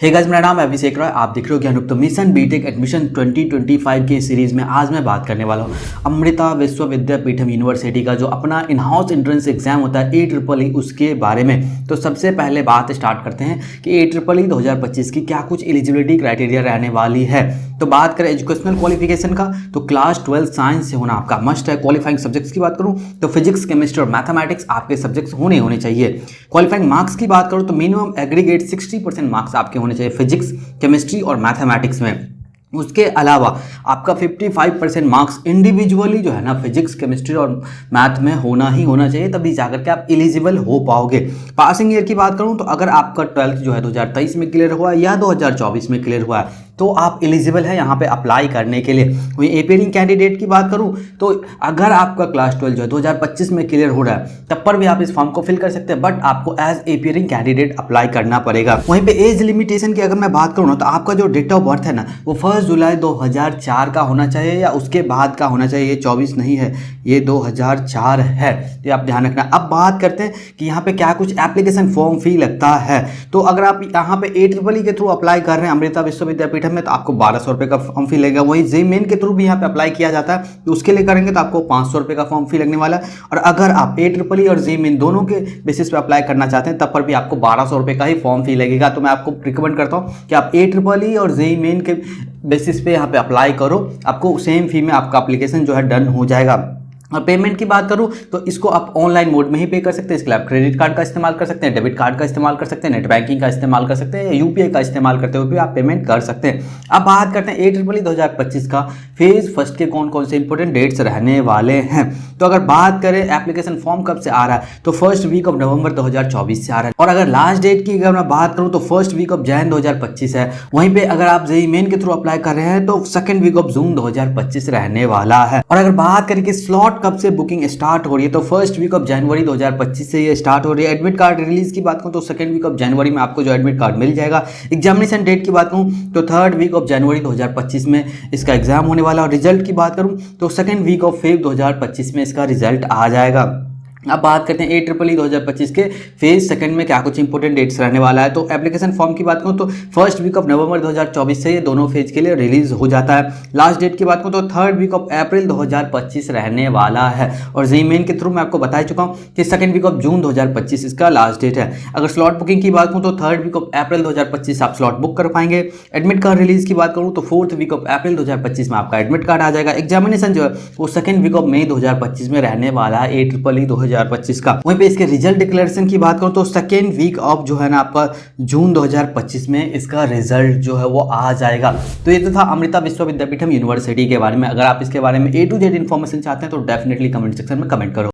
Hey guys, मेरा नाम है अभिषेक रॉय। आप देख रहे हो ज्ञान मिशन बीटेक एडमिशन 2025 की सीरीज में आज मैं बात करने वाला हूँ अमृता विश्वविद्यापीठम यूनिवर्सिटी का जो अपना इन हाउस एंट्रेंस एग्जाम होता है AEEE उसके बारे में। तो सबसे पहले बात स्टार्ट करते हैं कि AEEE 2025 की क्या कुछ एलिजिबिलिटी क्राइटेरिया रहने वाली है। तो बात करें एजुकेशनल क्वालिफिकेशन का, तो क्लास 12 साइंस से होना आपका मस्ट है। क्वालिफाइंग सब्जेक्ट्स की बात करूं तो फिजिक्स, केमिस्ट्री और मैथमेटिक्स आपके सब्जेक्ट्स होने चाहिए। क्वालिफाइंग मार्क्स की बात करूं तो मिनिमम एग्रीगेट 60% मार्क्स आपके होने चाहिए फिजिक्स, केमिस्ट्री और मैथमेटिक्स में। उसके अलावा आपका 55% मार्क्स इंडिविजुअली जो है ना फिजिक्स, केमिस्ट्री और मैथ में होना चाहिए, तभी जाकर के आप एलिजिबल हो पाओगे। पासिंग ईयर की बात करूं तो अगर आपका 12th जो है 2023 में क्लियर हुआ है या 2024 में क्लियर हुआ है तो आप एलिजिबल है यहाँ पे अप्लाई करने के लिए। वहीं एपियरिंग कैंडिडेट की बात करूँ तो अगर आपका क्लास 12 जो है 2025 में क्लियर हो रहा है तब पर भी आप इस फॉर्म को फिल कर सकते हैं, बट आपको एज एपियरिंग कैंडिडेट अप्लाई करना पड़ेगा। वहीं पे एज लिमिटेशन की अगर मैं बात करूँ ना तो आपका जो डेट ऑफ बर्थ है ना वो 1 जुलाई 2004 का होना चाहिए या उसके बाद का होना चाहिए। ये 24 नहीं है, ये 2004 है, ये आप ध्यान रखना। अब बात करते हैं कि यहाँ पे क्या कुछ एप्लीकेशन फॉर्म फी लगता है। तो अगर आप यहाँ पे AEEE के थ्रू अप्लाई कर रहे हैं अमृता विश्वविद्यापीठम में तो आपको 1200 रुपये का फॉर्म फी लगेगा। वही जेईई मेन के थ्रू भी यहाँ पे अप्लाई किया जाता है तो उसके लिए करेंगे तो आपको 500 रुपये का फॉर्म फी लगने वाला है। और अगर आप AEEE और जेईई मेन दोनों के बेसिस पे अप्लाई करना चाहते हैं तब पर भी आपको 1200 रुपये का ही फॉर्म फी लगेगा। तो मैं आपको रिकमेंड करता हूँ कि आप AEEE और जेईई मेन के बेसिस पे यहाँ पे अप्लाई करो, आपको सेम फी में आपका एप्लीकेशन जो है डन हो जाएगा। और पेमेंट की बात करूं तो इसको आप ऑनलाइन मोड में ही पे कर सकते हैं। इसके लिए आप क्रेडिट कार्ड का इस्तेमाल कर सकते हैं, डेबिट कार्ड का इस्तेमाल कर सकते हैं, नेट बैंकिंग का इस्तेमाल कर सकते हैं, यूपीआई का इस्तेमाल करते हुए भी आप पेमेंट कर सकते हैं। अब बात करते हैं AEEE 2025 का फेज फर्स्ट के कौन कौन से इंपॉर्टेंट डेट्स रहने वाले हैं। तो अगर बात करें एप्लीकेशन फॉर्म कब से आ रहा है तो फर्स्ट वीक ऑफ नवंबर 2024 से आ रहा है। और अगर लास्ट डेट की अगर मैं बात करूँ तो फर्स्ट वीक ऑफ जैन 2025 है। वहीं पे अगर आप जेईई मेन के थ्रू अप्लाई कर रहे हैं तो सेकंड वीक ऑफ जून 2025 रहने वाला है। और अगर बात करें कि स्लॉट कब से बुकिंग स्टार्ट हो रही है तो फर्स्ट वीक ऑफ जनवरी 2025 से ये स्टार्ट हो रही है। एडमिट कार्ड रिलीज की बात करूं तो सेकंड वीक ऑफ जनवरी में आपको जो एडमिट कार्ड मिल जाएगा। एग्जामिनेशन डेट की बात करूं तो थर्ड वीक ऑफ जनवरी 2025 में इसका एग्जाम होने वाला है। और रिजल्ट की बात करूं तो सेकंड वीक ऑफ फेब 2025 में इसका रिजल्ट आ जाएगा। अब बात करते हैं AEEE 2025 के फेज सेकंड में क्या कुछ इंपॉर्टेंट डेट्स रहने वाला है। तो एप्लीकेशन फॉर्म की बात करूं तो फर्स्ट वीक ऑफ नवंबर 2024 से ये दोनों फेज के लिए रिलीज हो जाता है। लास्ट डेट की बात करूं तो थर्ड वीक ऑफ अप्रैल 2025 रहने वाला है। और जेईई मेन के थ्रू मैं आपको बता चुका हूं कि सेकंड वीक ऑफ जून 2025 इसका लास्ट डेट है। अगर स्लॉट बुकिंग की बात करूं तो थर्ड वीक ऑफ अप्रैल 2025 आप स्लॉट बुक कर पाएंगे। एडमिट कार्ड रिलीज की बात करूं तो फोर्थ वीक ऑफ अप्रैल 2025 में आपका एडमिट कार्ड आ जाएगा। एग्जामिनेशन जो है वो सेकंड वीक ऑफ मई 2025 में रहने वाला है AEEE 2025 का। पे इसके रिजल्ट डिक्लेरेशन की बात करूं तो सेकेंड वीक ऑफ जो है ना आपका जून 2025 में इसका रिजल्ट जो है वो आ जाएगा। तो ये तो था अमृता विश्वविद्यापीठम यूनिवर्सिटी के बारे में। अगर आप इसके बारे में A to Z इन्फॉर्मेशन चाहते हैं तो डेफिनेटली कमेंट सेक्शन में कमेंट करो।